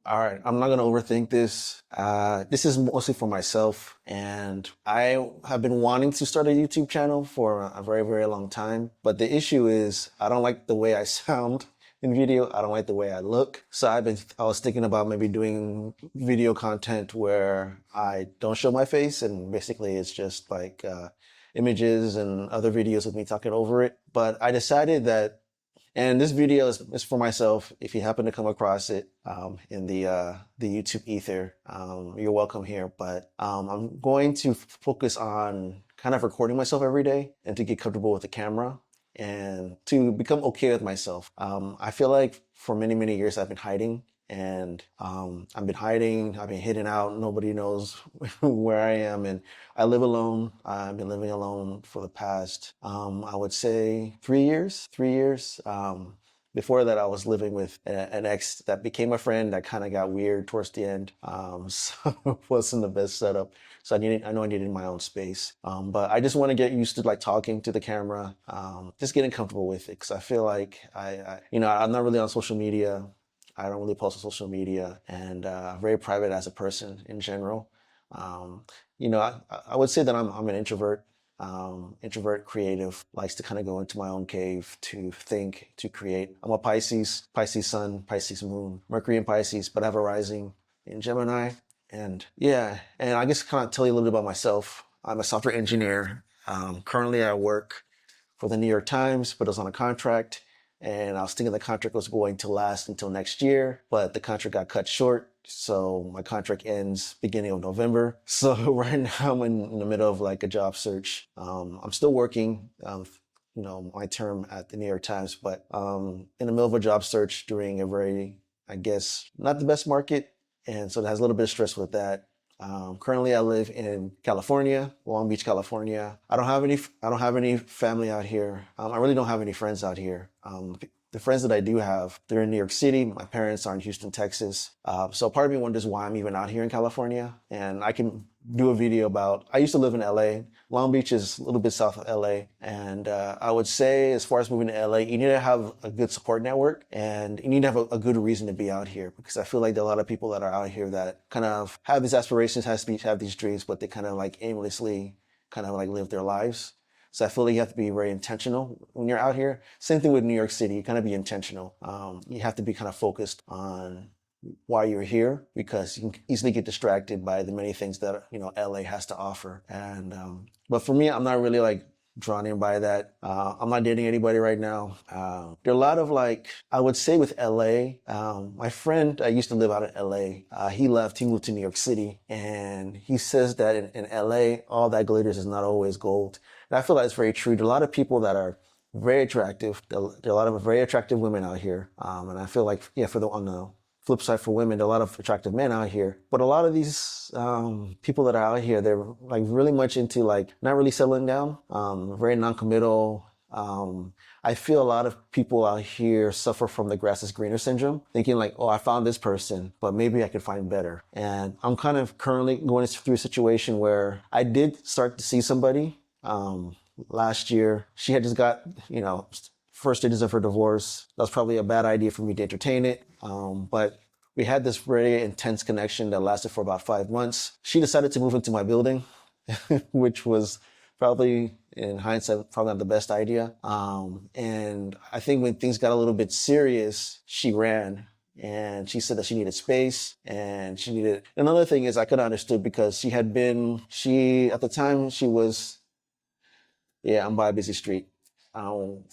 All right, I'm not gonna overthink this. This is mostly for myself, and I have been wanting to start a YouTube channel for a very, very long time. But the issue is, I don't like the way I sound in video. I don't like the way I look. So I was thinking about maybe doing video content where I don't show my face, and basically it's just like images and other videos with me talking over it. But I decided that and this video is for myself. If you happen to come across it in the YouTube ether, you're welcome here. But I'm going to focus on kind of recording myself every day and to get comfortable with the camera and to become okay with myself. I feel like for many, many years I've been hiding and I've been hidden out. Nobody knows where I am. And I live alone. I've been living alone for the past, I would say 3 years, 3 years. Before that, I was living with an ex that became a friend that kind of got weird towards the end. So it wasn't the best setup. So I know I needed my own space. But I just want to get used to like talking to the camera, just getting comfortable with it. Cause I feel like I'm not really on social media. I don't really post on social media and very private as a person in general. Um, I would say that I'm an introvert. Introvert creative, likes to kind of go into my own cave to think, to create. I'm a Pisces, Pisces sun, Pisces moon, Mercury in Pisces, but I have a rising in Gemini. And yeah, and I guess kind of tell you a little bit about myself. I'm a software engineer. Currently I work for the New York Times, but I was on a contract. And I was thinking the contract was going to last until next year, but the contract got cut short. So my contract ends beginning of November. So right now I'm in the middle of like a job search. I'm still working, my term at the New York Times, but in the middle of a job search during a very, I guess, not the best market. And so it has a little bit of stress with that. Currently I live in California, Long Beach, California. I don't have any family out here. I really don't have any friends out here. The friends that I do have, they're in New York City. My parents are in Houston, Texas. So part of me wonders why I'm even out here in California. And I can do a video about, I used to live in LA. Long Beach is a little bit south of LA. And I would say as far as moving to LA, you need to have a good support network and you need to have a good reason to be out here because I feel like there are a lot of people that are out here that kind of have these aspirations, have these dreams, but they kind of like aimlessly kind of like live their lives. So I feel like you have to be very intentional when you're out here. Same thing with New York City. You kind of be intentional. You have to be kind of focused on why you're here because you can easily get distracted by the many things that, LA has to offer. And, but for me, I'm not really like drawn in by that. I'm not dating anybody right now. There are a lot of like, I would say with LA, my friend used to live out in LA. He moved to New York City and he says that in LA, all that glitters is not always gold. And I feel like it's very true. There are a lot of people that are very attractive. There are a lot of very attractive women out here. And I feel like, yeah, on the flip side for women, there are a lot of attractive men out here. But a lot of these people that are out here, they're like really much into like not really settling down, very non-committal. I feel a lot of people out here suffer from the grass is greener syndrome, thinking like, oh, I found this person, but maybe I could find better. And I'm kind of currently going through a situation where I did start to see somebody last year. She had just got, first stages of her divorce. That was probably a bad idea for me to entertain it. But we had this very intense connection that lasted for about 5 months. She decided to move into my building, which was probably in hindsight, probably not the best idea. And I think when things got a little bit serious, she ran and she said that she needed space and she needed, another thing is I could have understood because at the time she was, yeah, I'm by a busy street.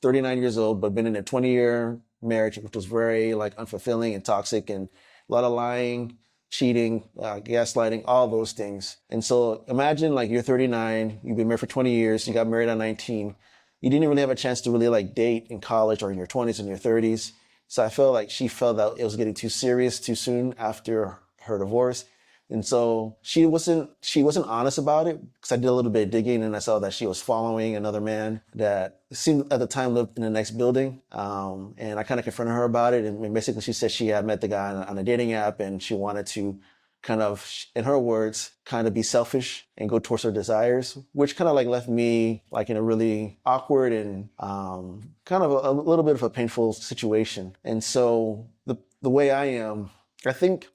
39 years old, but been in a 20-year marriage, which was very like unfulfilling and toxic and a lot of lying, cheating, gaslighting, all those things. And so imagine like you're 39, you've been married for 20 years, you got married at 19. You didn't really have a chance to really like date in college or in your 20s and your 30s. So I felt like she felt that it was getting too serious too soon after her divorce. And so she wasn't honest about it because I did a little bit of digging and I saw that she was following another man that seemed at the time lived in the next building. And I kind of confronted her about it. And basically she said she had met the guy on a dating app and she wanted to kind of, in her words, kind of be selfish and go towards her desires, which kind of like left me like in a really awkward and kind of a little bit of a painful situation. And so the way I am, I think,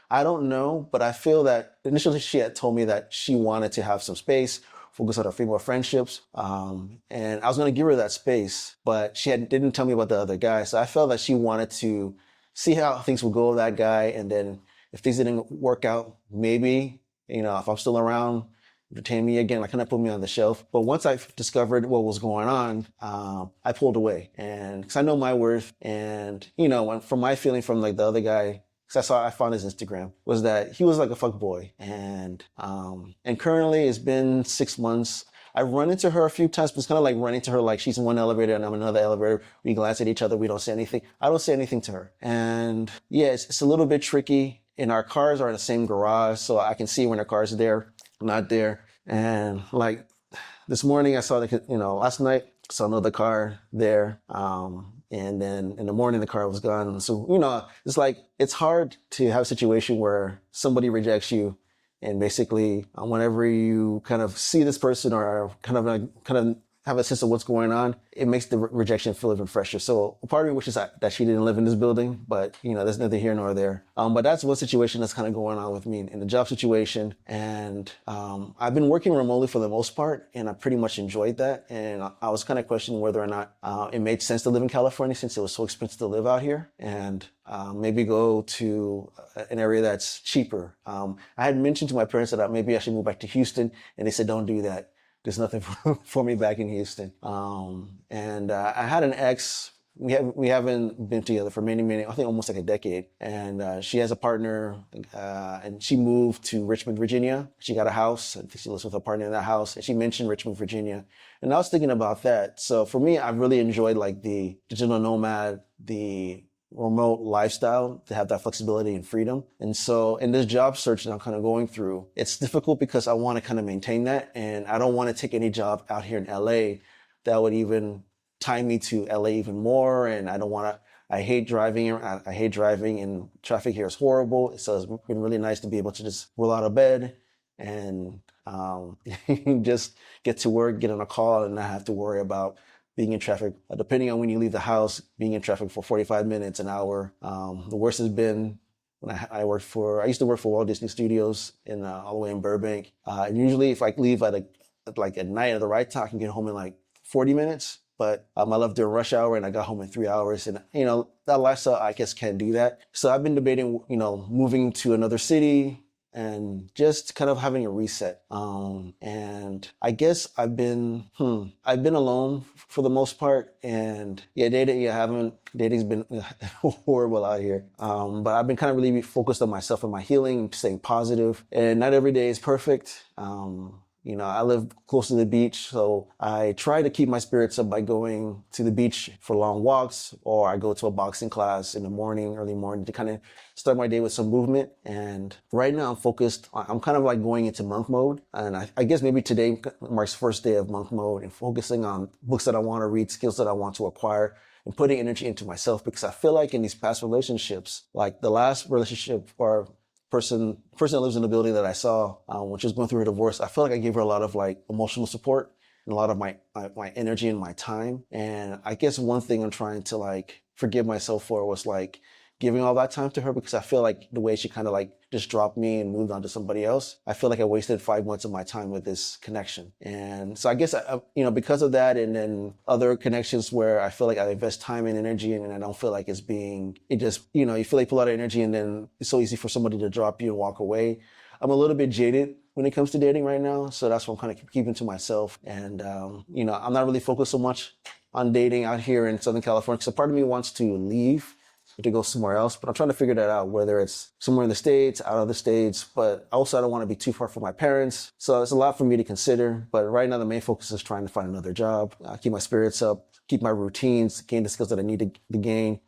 I don't know, but I feel that initially she had told me that she wanted to have some space, focus on her female friendships. And I was going to give her that space, but didn't tell me about the other guy. So I felt that she wanted to see how things would go with that guy. And then if things didn't work out, maybe, if I'm still around, entertain me again, like kind of put me on the shelf. But once I discovered what was going on, I pulled away, and because I know my worth, and from my feeling from like the other guy, because I found his Instagram, was that he was like a fuck boy, and currently it's been 6 months. I run into her a few times, but it's kind of like running to her like she's in one elevator and I'm in another elevator. We glance at each other, we don't say anything. I don't say anything to her, and yeah, it's a little bit tricky. And our cars are in the same garage, so I can see when her car's there, not there. And like this morning, I saw last night, saw another car there. And then in the morning, the car was gone. So, it's like, it's hard to have a situation where somebody rejects you. And basically, whenever you kind of see this person or kind of have a sense of what's going on, it makes the rejection feel even fresher. So part of me wishes that she didn't live in this building, but there's neither here nor there. But that's one situation that's kind of going on with me in the job situation. And I've been working remotely for the most part, and I pretty much enjoyed that. And I was kind of questioning whether or not it made sense to live in California since it was so expensive to live out here, and maybe go to an area that's cheaper. I had mentioned to my parents that maybe I should move back to Houston, and they said, don't do that. There's nothing for me back in Houston. And I had an ex. We haven't been together for many, I think almost like a decade. And she has a partner, and she moved to Richmond, Virginia. She got a house. I think she lives with her partner in that house. And she mentioned Richmond, Virginia. And I was thinking about that. So for me, I really enjoyed like the digital nomad, the remote lifestyle, to have that flexibility and freedom. And so in this job search that I'm kind of going through, it's difficult because I want to kind of maintain that. And I don't want to take any job out here in LA that would even tie me to LA even more. And I don't want to, I hate driving. I hate driving, and traffic here is horrible. So it's been really nice to be able to just roll out of bed and just get to work, get on a call, and not have to worry about being in traffic, depending on when you leave the house, being in traffic for 45 minutes, an hour. The worst has been when I used to work for Walt Disney Studios all the way in Burbank. And usually if I leave at night at the right time, I can get home in like 40 minutes. But I left during rush hour and I got home in 3 hours. And, that lifestyle, I guess, can't do that. So I've been debating, moving to another city and just kind of having a reset. And I guess I've been alone for the most part. And yeah, dating's been horrible out here. But I've been kind of really focused on myself and my healing, staying positive. And not every day is perfect. I live close to the beach, so I try to keep my spirits up by going to the beach for long walks, or I go to a boxing class in the morning, early morning, to kind of start my day with some movement. And right now I'm kind of like going into monk mode. And I guess maybe today marks the first day of monk mode, and focusing on books that I want to read, skills that I want to acquire, and putting energy into myself, because I feel like in these past relationships, like the last relationship or person that lives in the building that I saw, when she was going through her divorce, I feel like I gave her a lot of like emotional support and a lot of my energy and my time. And I guess one thing I'm trying to like forgive myself for was like giving all that time to her, because I feel like the way she kind of like just dropped me and moved on to somebody else, I feel like I wasted 5 months of my time with this connection. And so I guess, because of that, and then other connections where I feel like I invest time and energy and I don't feel like you feel like you put a lot of energy and then it's so easy for somebody to drop you and walk away. I'm a little bit jaded when it comes to dating right now. So that's what I'm kind of keeping to myself. And, I'm not really focused so much on dating out here in Southern California, because a part of me wants to leave to go somewhere else, but I'm trying to figure that out, whether it's somewhere in the States, out of the States, but also I don't want to be too far from my parents. So it's a lot for me to consider, but right now the main focus is trying to find another job, keep my spirits up, keep my routines, gain the skills that I need to gain.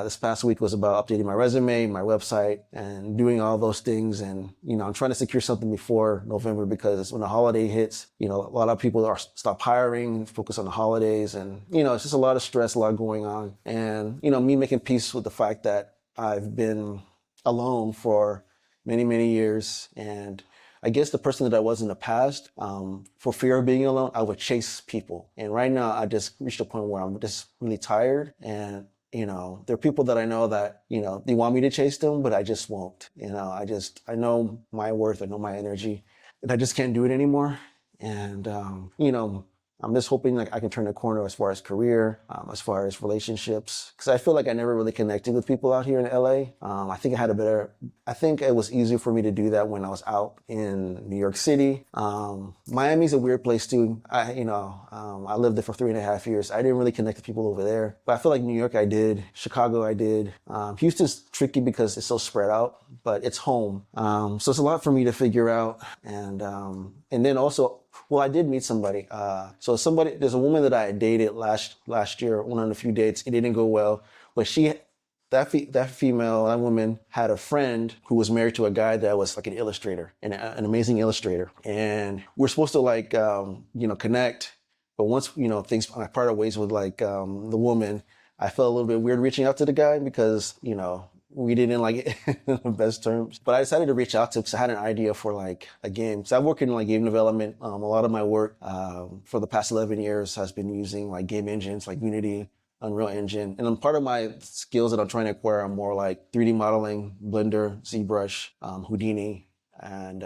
This past week was about updating my resume, my website, and doing all those things. And, I'm trying to secure something before November, because when the holiday hits, a lot of people stop hiring, focus on the holidays. And, it's just a lot of stress, a lot going on. And, me making peace with the fact that I've been alone for many, many years. And I guess the person that I was in the past, for fear of being alone, I would chase people. And right now I just reached a point where I'm just really tired, and there are people that I know that, they want me to chase them, but I just won't. I know my worth, I know my energy, and I just can't do it anymore. And, I'm just hoping like I can turn a corner as far as career, as far as relationships, because I feel like I never really connected with people out here in LA. I think it was easier for me to do that when I was out in New York City. Miami's a weird place too. I lived there for 3.5 years. I didn't really connect with people over there, but I feel like New York I did, Chicago I did. Houston's tricky because it's so spread out, but it's home. So it's a lot for me to figure out. And then also, well, I did meet somebody. There's a woman that I had dated last year, went on a few dates. It didn't go well, but that woman had a friend who was married to a guy that was like an illustrator, an amazing illustrator. And we're supposed to connect. But once, I parted ways with the woman, I felt a little bit weird reaching out to the guy because, we didn't like it in the best terms. But I decided to reach out to him because I had an idea for like a game. So I've worked in like game development. A lot of my work for the past 11 years has been using like game engines like Unity, Unreal Engine. And then part of my skills that I'm trying to acquire are more like 3D modeling, Blender, ZBrush, Houdini, and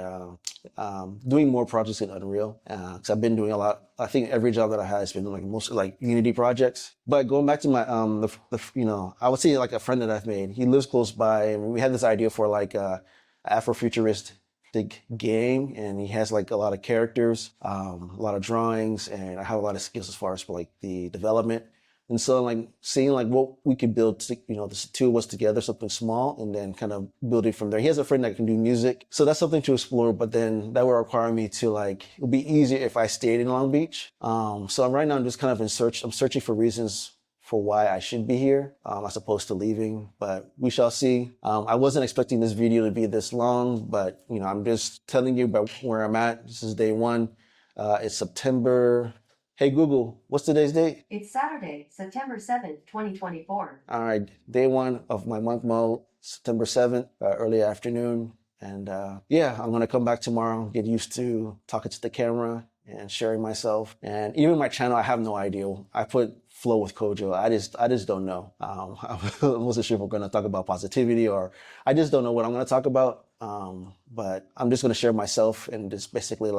doing more projects in Unreal. Because I've been doing a lot. I think every job that I had has been like mostly like Unity projects. But going back to my I would say like a friend that I've made. He lives close by, and we had this idea for like a Afrofuturistic game, and he has like a lot of characters, a lot of drawings, and I have a lot of skills as far as like the development. And so like seeing like what we could build, the two of us together, something small, and then kind of build it from there. He has a friend that can do music. So that's something to explore, but then that would require me to it would be easier if I stayed in Long Beach. So right now I'm just kind of I'm searching for reasons for why I should be here, as opposed to leaving, but we shall see. I wasn't expecting this video to be this long, but I'm just telling you about where I'm at. This is day one. It's September. Hey Google, what's today's date? It's Saturday, September 7th, 2024. All right, day one of my monk mode, September 7th, early afternoon. And I'm gonna come back tomorrow, get used to talking to the camera and sharing myself. And even my channel, I have no idea. I put flow with Kojo. I just don't know. I wasn't sure if we're gonna talk about positivity or I just don't know what I'm gonna talk about. But I'm just gonna share myself and just basically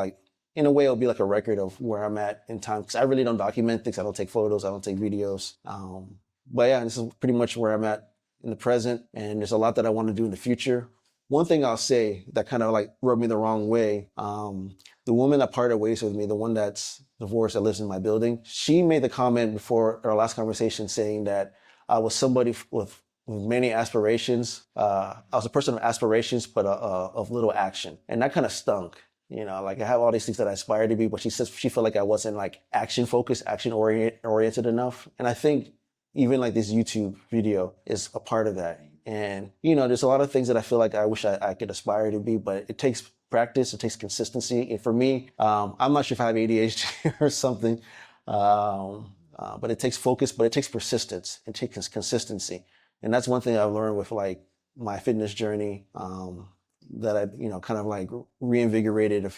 in a way, it'll be like a record of where I'm at in time because I really don't document things. I don't take photos. I don't take videos. But yeah, this is pretty much where I'm at in the present. And there's a lot that I want to do in the future. One thing I'll say that kind of rubbed me the wrong way, the woman that parted ways with me, the one that's divorced that lives in my building, she made the comment before our last conversation saying that I was somebody with many aspirations. I was a person of aspirations, but of little action. And that kind of stunk. I have all these things that I aspire to be, but she says she felt like I wasn't action focused, action oriented enough. And I think even this YouTube video is a part of that. And, there's a lot of things that I feel like I wish I could aspire to be, but it takes practice, it takes consistency. And for me, I'm not sure if I have ADHD or something, but it takes focus, but it takes persistence, it takes consistency. And that's one thing I've learned with my fitness journey, that I, kind of reinvigorated,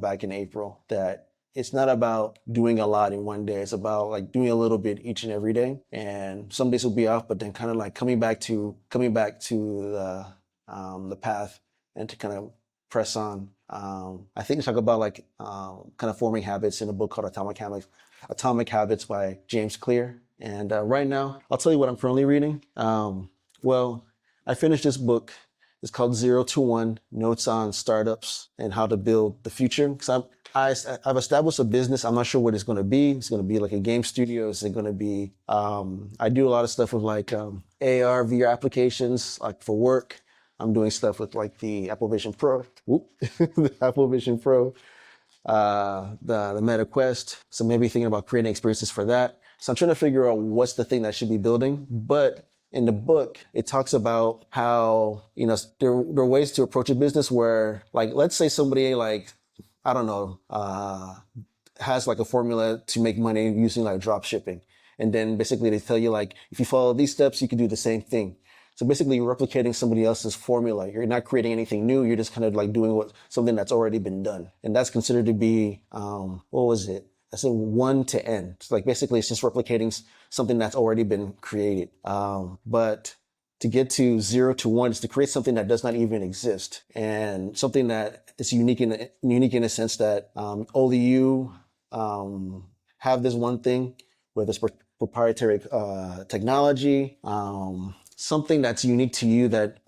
back in April, that it's not about doing a lot in one day. It's about doing a little bit each and every day. And some days will be off, but then kind of coming back to the path and to kind of press on. I think it's talk about kind of forming habits in a book called Atomic Habits by James Clear. And right now, I'll tell you what I'm currently reading. I finished this book. It's called 0 to 1, Notes on Startups and How to Build the Future. Because I've established a business. I'm not sure what it's going to be. It's going to be like a game studio. Is it going to be, I do a lot of stuff with AR, VR applications, for work. I'm doing stuff with the Apple Vision Pro, the Apple Vision Pro, the Meta Quest. So maybe thinking about creating experiences for that. So I'm trying to figure out what's the thing that I should be building. But in the book, it talks about how, there are ways to approach a business where, let's say somebody I don't know, has a formula to make money using drop shipping. And then basically they tell you if you follow these steps, you can do the same thing. So basically you're replicating somebody else's formula. You're not creating anything new. You're just kind of doing something that's already been done. And that's considered to be, what was it? I say one to n. It's like basically it's just replicating something that's already been created. But to get to 0 to 1 is to create something that does not even exist, and something that is unique in a sense that only you have this one thing, whether it's proprietary technology, something that's unique to you that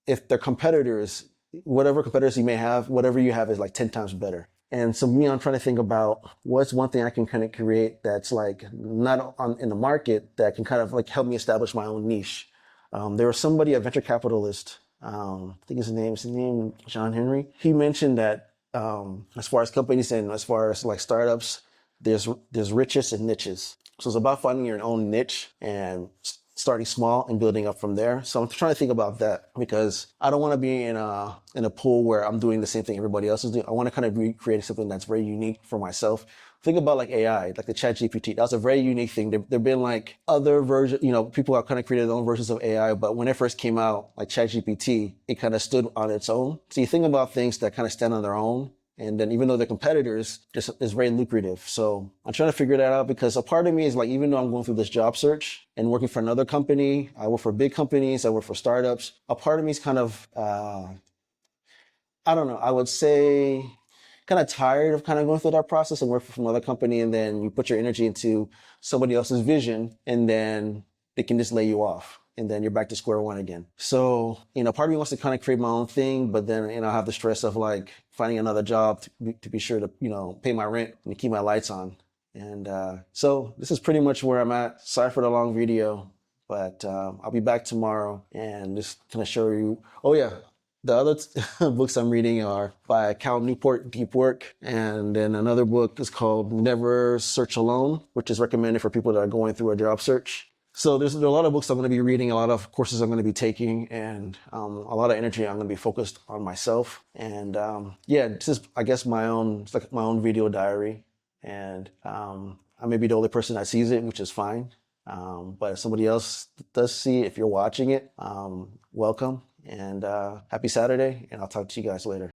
if their competitors, whatever competitors you may have, whatever you have is like 10 times better. And so me, I'm trying to think about what's one thing I can kind of create that's like not on in the market that can kind of like help me establish my own niche. There was somebody, a venture capitalist, I think his name John Henry. He mentioned that as far as companies and as far as like startups, there's riches and niches. So it's about finding your own niche and starting small and building up from there. So I'm trying to think about that because I don't want to be in a pool where I'm doing the same thing everybody else is doing. I want to kind of recreate something that's very unique for myself. Think about like AI, like the Chat GPT. That's a very unique thing. There've been like other versions, people have kind of created their own versions of AI, but when it first came out, like Chat GPT, it kind of stood on its own. So you think about things that kind of stand on their own. And then even though they're competitors, it's very lucrative. So I'm trying to figure that out because a part of me is like, even though I'm going through this job search and working for another company, I work for big companies, I work for startups. A part of me is kind of, I don't know, I would say kind of tired of kind of going through that process and working for another company. And then you put your energy into somebody else's vision and then they can just lay you off. And then you're back to square one again. So, part of me wants to kind of create my own thing, but then, I have the stress of like finding another job to be sure to, pay my rent and keep my lights on. And so this is pretty much where I'm at. Sorry for the long video, but I'll be back tomorrow and just kind of show you. Oh yeah, the other books I'm reading are by Cal Newport, Deep Work, and then another book is called Never Search Alone, which is recommended for people that are going through a job search. So there are a lot of books I'm going to be reading, a lot of courses I'm going to be taking, and a lot of energy I'm going to be focused on myself. And yeah, this is, I guess, it's like my own video diary. And I may be the only person that sees it, which is fine. But if somebody else does see it, if you're watching it, welcome and happy Saturday. And I'll talk to you guys later.